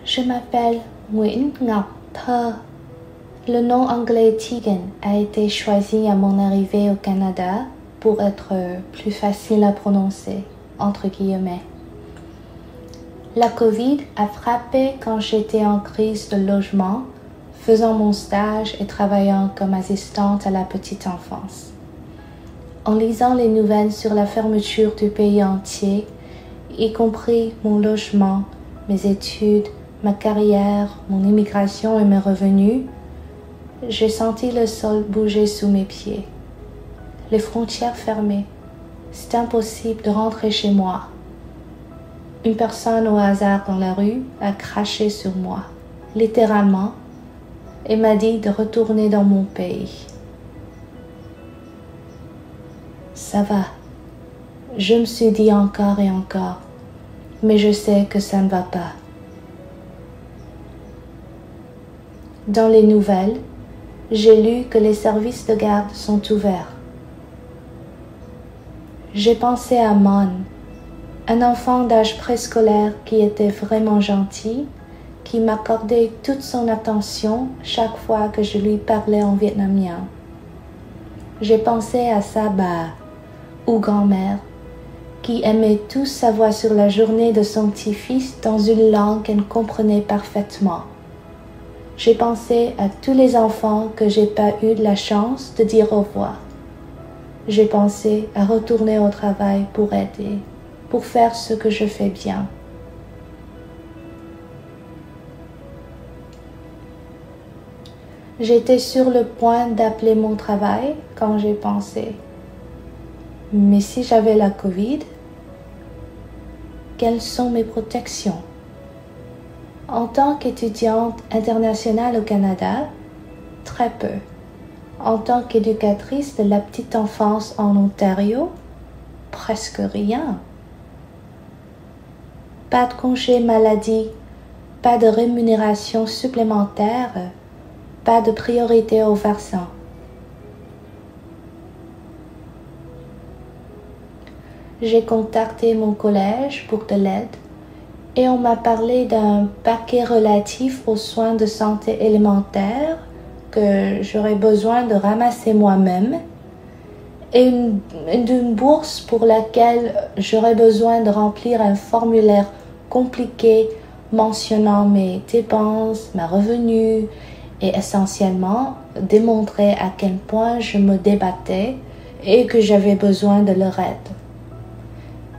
Je m'appelle Nguyễn Ngọc Thơ. Le nom anglais Tegan a été choisi à mon arrivée au Canada pour être plus facile à prononcer, entre guillemets. La COVID a frappé quand j'étais en crise de logement, faisant mon stage et travaillant comme assistante à la petite enfance. En lisant les nouvelles sur la fermeture du pays entier, y compris mon logement, mes études, ma carrière, mon immigration et mes revenus, j'ai senti le sol bouger sous mes pieds. Les frontières fermées. C'est impossible de rentrer chez moi. Une personne au hasard dans la rue a craché sur moi, littéralement, et m'a dit de retourner dans mon pays. Ça va. Je me suis dit encore et encore, mais je sais que ça ne va pas. Dans les nouvelles, j'ai lu que les services de garde sont ouverts. J'ai pensé à Mon, un enfant d'âge préscolaire qui était vraiment gentil, qui m'accordait toute son attention chaque fois que je lui parlais en vietnamien. J'ai pensé à Saba, ou grand-mère, qui aimait tout savoir sur la journée de son petit-fils dans une langue qu'elle comprenait parfaitement. J'ai pensé à tous les enfants que j'ai pas eu de la chance de dire au revoir. J'ai pensé à retourner au travail pour aider, pour faire ce que je fais bien. J'étais sur le point d'appeler mon travail quand j'ai pensé. Mais si j'avais la COVID, quelles sont mes protections? En tant qu'étudiante internationale au Canada, très peu. En tant qu'éducatrice de la petite enfance en Ontario, presque rien. Pas de congé maladie, pas de rémunération supplémentaire, pas de priorité au vaccin. J'ai contacté mon collège pour de l'aide et on m'a parlé d'un paquet relatif aux soins de santé élémentaires que j'aurais besoin de ramasser moi-même et d'une bourse pour laquelle j'aurais besoin de remplir un formulaire compliqué mentionnant mes dépenses, mes revenus et essentiellement démontrer à quel point je me débattais et que j'avais besoin de leur aide.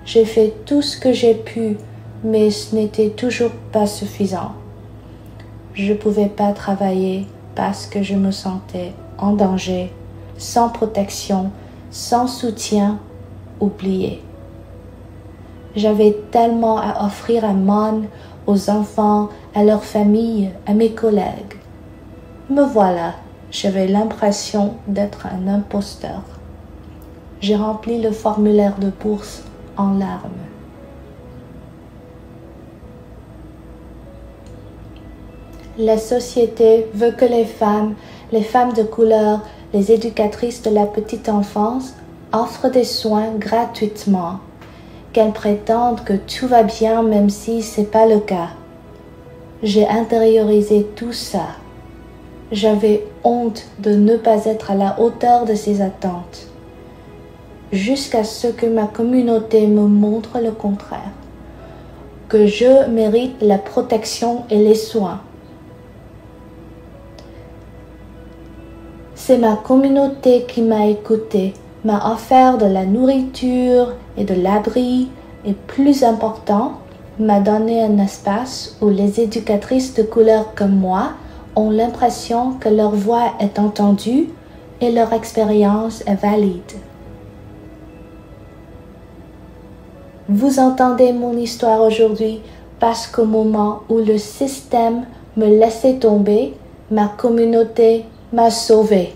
J'ai fait tout ce que j'ai pu, mais ce n'était toujours pas suffisant. Je ne pouvais pas travailler parce que je me sentais en danger, sans protection, sans soutien, oubliée. J'avais tellement à offrir à Mon, aux enfants, à leurs familles, à mes collègues. Me voilà, j'avais l'impression d'être un imposteur. J'ai rempli le formulaire de bourse en larmes. La société veut que les femmes de couleur, les éducatrices de la petite enfance offrent des soins gratuitement, qu'elles prétendent que tout va bien même si ce n'est pas le cas. J'ai intériorisé tout ça. J'avais honte de ne pas être à la hauteur de ces attentes, jusqu'à ce que ma communauté me montre le contraire, que je mérite la protection et les soins. C'est ma communauté qui m'a écouté, m'a offert de la nourriture et de l'abri et plus important, m'a donné un espace où les éducatrices de couleur comme moi ont l'impression que leur voix est entendue et leur expérience est valide. Vous entendez mon histoire aujourd'hui parce qu'au moment où le système me laissait tomber, ma communauté m'a sauvée.